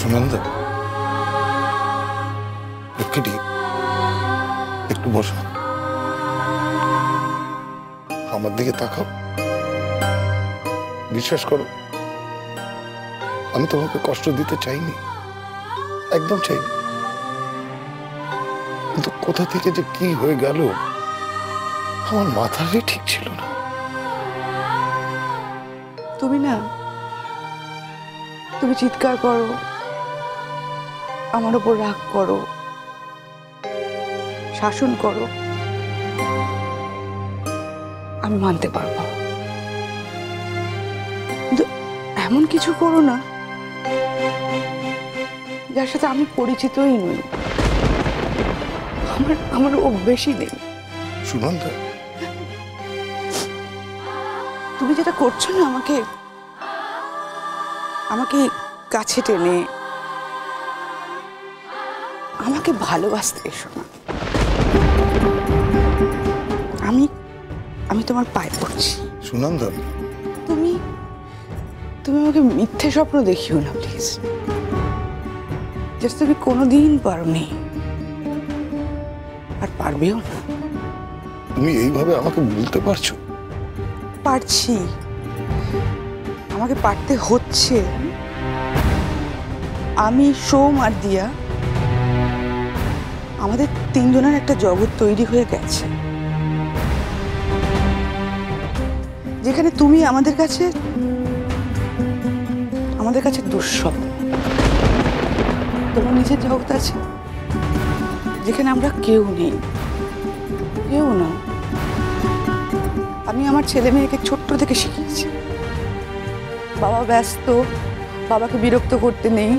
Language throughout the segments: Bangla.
সুনন্দা, একটু বসো, আমার দিকে তাকাও। বিশ্বাস করো, আমি তোমাকে কষ্ট দিতে চাইনি, একদম চাইনি, কিন্তু কোথা থেকে যে কি হয়ে গেল আমার মাথারই ঠিক ছিল না। তুমি চিৎকার করো, আমার উপর রাগ করো, শাসন করো, আমি মানতে পারবো, কিন্তু এমন কিছু করো না যার সাথে আমি পরিচিতই নই, আমার অভ্যেসই নেই। সুনন্দা, তুমি যেটা করছো না, আমাকে কাছে টেনে আমাকে ভালোবাসতে এসো না। আমি তোমার পায়ে পড়ছি। সুনন্দা, তুমি আমাকে মিথ্যে স্বপ্ন দেখিও না প্লিজ, যেটা তুমি কোনোদিন পারোনি আর পারবেও না। তুমি এইভাবে আমাকে বলতে পারছো? পারছি, আমাকে পারতে হচ্ছে। আমি, সোম আর দিয়া, আমাদের তিনজনের একটা জগৎ তৈরি হয়ে গেছে, যেখানে তুমি আমাদের কাছে দুঃস্বপ্ন। তোমার নিজের জগৎ আছে যেখানে আমরা কেউ নেই, কেউ না। আমি আমার ছেলে মেয়েকে ছোট্ট থেকে শিখিয়েছি, বাবা ব্যস্ত, বাবাকে বিরক্ত করতে নেই,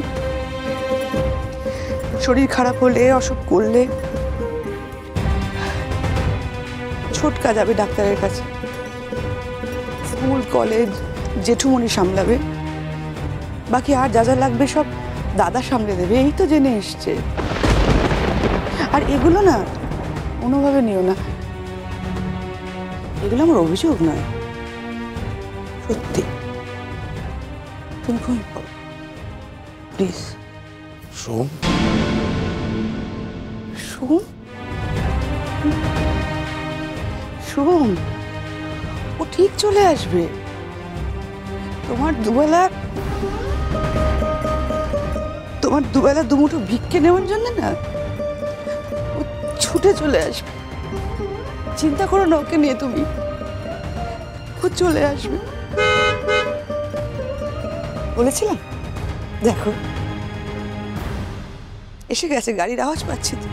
শরীর খারাপ হলে, অসুখ করলে ছোটকা যাবে ডাক্তারের কাছে, স্কুল কলেজ জেঠুমনি সামলাবে, বাকি আর যা যা লাগবে সব দাদা সামলে দেবে, এই তো জেনে এসছে। আর এগুলো না কোনোভাবে নিও না, এগুলো আমার অভিযোগ নয়, সত্যি। তুমি ঘুমিয়ে পড়ো প্লিজ। সোম, সোম, সোম, ও ঠিক চলে আসবে। তোমার দুবেলা দুমুঠো ভিক্ষে নেওয়ার জন্য না ও ছুটে চলে আসবে। চিন্তা করো না ওকে নিয়ে, তুমি, ও চলে আসবে। বলেছিলাম, দেখো এসে গেছে, গাড়ির আওয়াজ পাচ্ছি তো।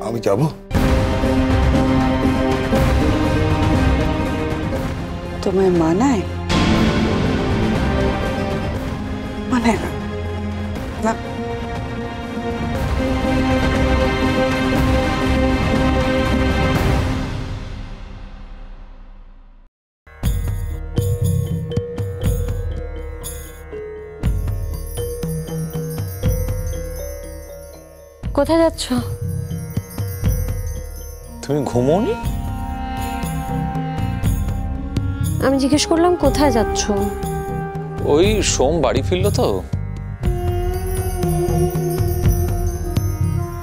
আমি যাব? তোমায় মানায়? মানায় না, না। কোথায় যাচ্ছ? তুমি ঘুমোনি? আমি জিজ্ঞেস করলাম কোথায় যাচ্ছ? ওই সোম বাড়ি ফিরলো তো।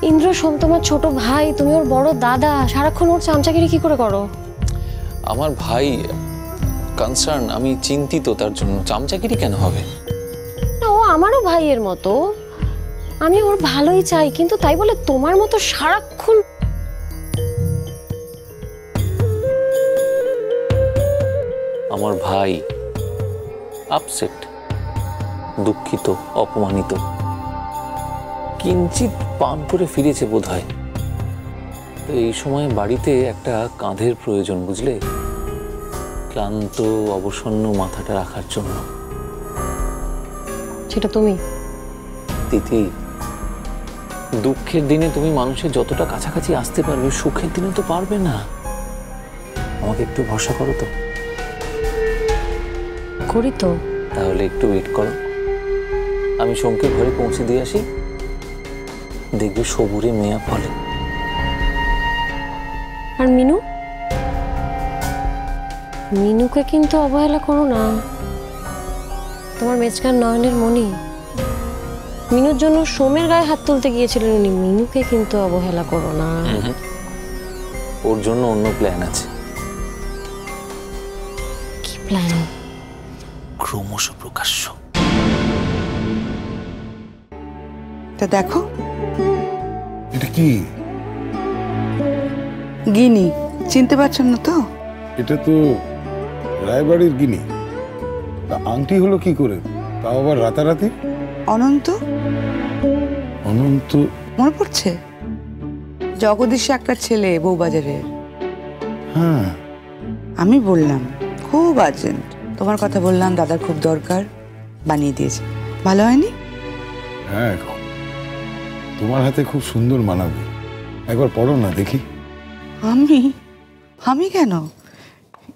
ইন্দ্র, সোম তোমার ছোট ভাই, তুমি ওর বড় দাদা, সারাক্ষণ ওর চামচাগিরি কি করে করো? আমার ভাই কনসার্ন, আমি চিন্তিত তার জন্য। চামচাগিরি কেন হবে? না, ও আমারও ভাইয়ের মতো, আমি ওর ভালোই চাই, কিন্তু তাই বলে তোমার মতো সারাক্ষণ। আমার ভাই আপসেট, দুঃখিত, অপমানিত, কিঞ্চিত পান করে ফিরেছে বোধ হয়। তো এই সময় বাড়িতে একটা কাঁধের প্রয়োজন, বুঝলে, ক্লান্ত অবসন্ন মাথাটা রাখার জন্য। সেটা তুমি। তিথি, দুঃখের দিনে তুমি মানুষের যতটা কাছাকাছি আসতে পারবে, সুখের দিনে তো পারবে না। আমাকে একটু ভরসা করো তো। করি তো। তাহলে একটু ওয়েট করো, আমি সোমকে ঘরে পৌঁছে দিয়ে আসি, দেখবে সবুরে মেয়া ফলে। আর মিনুকে কিন্তু অবহেলা করো না, তোমার মেচকার নয়নের মণি। মিনুর জন্য সোমের গায়ে হাত তুলতে গিয়েছিলেন উনি। মিনুকে কিন্তু অবহেলা করো না। ওর জন্য অন্য প্ল্যান আছে। কি প্ল্যান? ক্রমশ প্রকাশ্য। তা দেখো, এটা কি? গিনি চিনতে পারছেন না তো? এটা তো রায়বাড়ির গিনি। তা আংটি হলো কি করে? তাও আবার রাতারাতি? অনন্ত অনন্ত? মনে পড়ছে? জগদীশ একটা ছেলে বউবাজারের। হ্যাঁ। আমি বললাম খুব আর্জেন্ট, তোমার কথা বললাম, দাদার খুব দরকার, বানিয়ে দিয়েছে। ভালো হয়নি? হ্যাঁ, তোমার হাতে খুব সুন্দর মানাবে। একবার পড়ো না দেখি। আমি আমি কেন?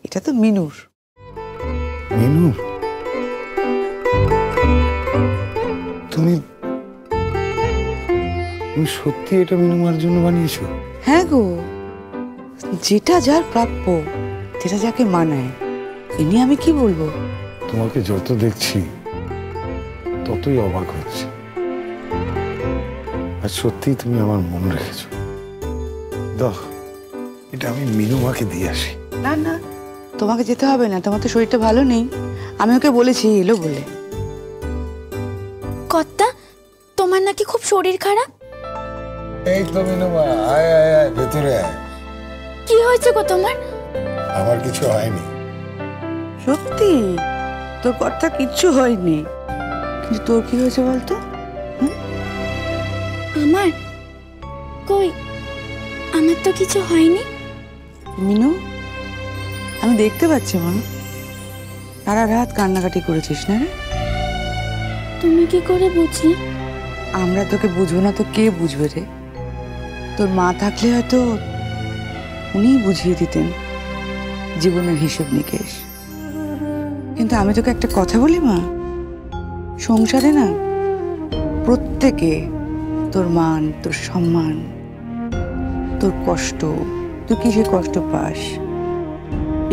এটা তো মিনুর। মিনু, তুমি তুমি সত্যি এটা মিনুমার জন্য বানিয়েছো? হ্যাঁ গো, যেটা যার প্রাপ্য, যেটা যাকে মানায়, এ নিয়ে আমি কি বলবো? তোমাকে যত দেখছি ততই অবাক হচ্ছে। আর সত্যি তুমি আমার মন রেখেছো। দাও, এটা আমি মিনুমাকে দিয়ে আসি। না না, তোমাকে যেতে হবে না, তোমার তো শরীরটা ভালো নেই। আমি ওকে বলেছি এলো বলে। কর্তা, তোমার নাকি খুব শরীর খারাপ? এই তো মিনুমা, আয় আয় আয়, ভেতরে আয়। কি হয়েছে গো তোমার? আমার কিছু হয়নি। সত্যি তোর কথা কিচ্ছু হয়নি, কিন্তু তোর কি হয়েছে বলতো? আমার কই, আমার তো কিছু হয়নি। মিনু, আমি দেখতে পাচ্ছি মা, সারা রাত কান্নাকাটি করেছিস না রে? তুমি কি করে বুঝলে? আমরা তোকে বুঝবো না তো কে বুঝবে রে? তোর মা থাকলে হয়তো উনিই বুঝিয়ে দিতেন জীবনের হিসেব নিকেশ। কিন্তু আমি তোকে একটা কথা বলি মা, সংসারে না প্রত্যেকে তোর মান, তোর সম্মান, তোর কষ্ট, তুই কিসে কষ্ট পাস,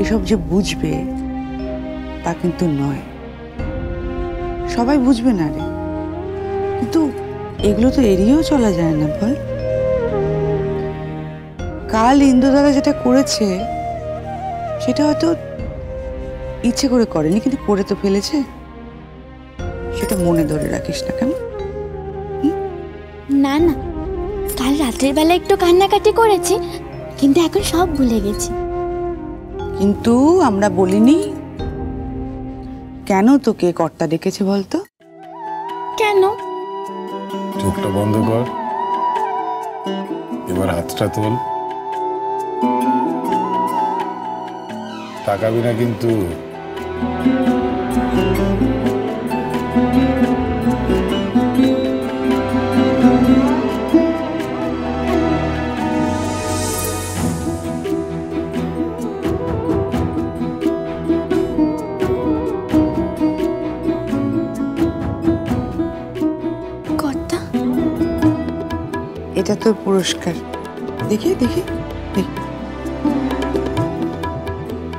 এসব যে বুঝবে তা কিন্তু নয়। সবাই বুঝবে না রে, কিন্তু এগুলো তো এড়িয়েও চলা যায় না বল। কাল ইন্দ্রদাদা যেটা করেছে সেটা হয়তো ইচ্ছে করে করেনি, কিন্তু করে তো ফেলেছে। সেটা মনে ধরে রাখিস না কেন? না না, কাল রাতের বেলা একটু কান্নাকাটি করেছি, কিন্তু এখন সব ভুলে গেছি। কিন্তু আমরা বলিনি কেন তোকে কর্তা ডেকেছে বলতো? কেন? চোখটা বন্ধ কর, এবার হাতটা তোল। তাকাবি না কিন্তু। কর্তা, এটা তোর পুরস্কার। দেখি দেখি দেখি।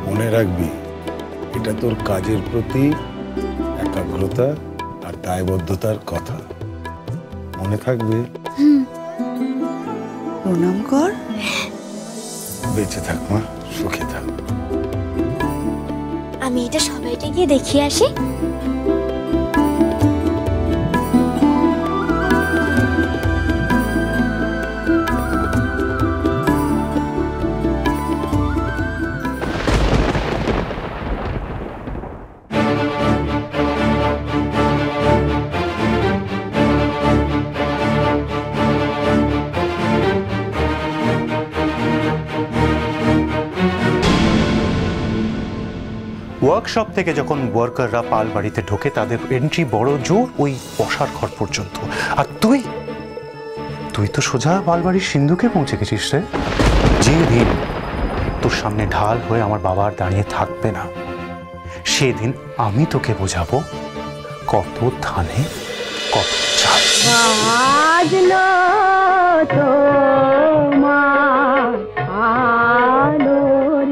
মনে রাখবি, এটা তোর কাজের প্রতি একাগ্রতা আর দায়বদ্ধতার কথা। মনে থাকবে। প্রণাম কর। বেঁচে থাক মা, সুখে থাক। আমি এটা সবাইকে গিয়ে দেখিয়ে আসি। ওয়ার্কশপ থেকে যখন ওয়ার্কাররা পাল বাড়িতে ঢোকে তাদের এন্ট্রি বড় জোর ওই বসার ঘর পর্যন্ত। আর তুই তুই তো সোজা পালবাড়ির সিন্ধুকে পৌঁছে গেছিস রে। যেদিন তোর সামনে ঢাল হয়ে আমার বাবা আর দাঁড়িয়ে থাকবে না, সেদিন আমি তোকে বোঝাবো কত ধানে কত চাল। বাজলো তোমার আলোর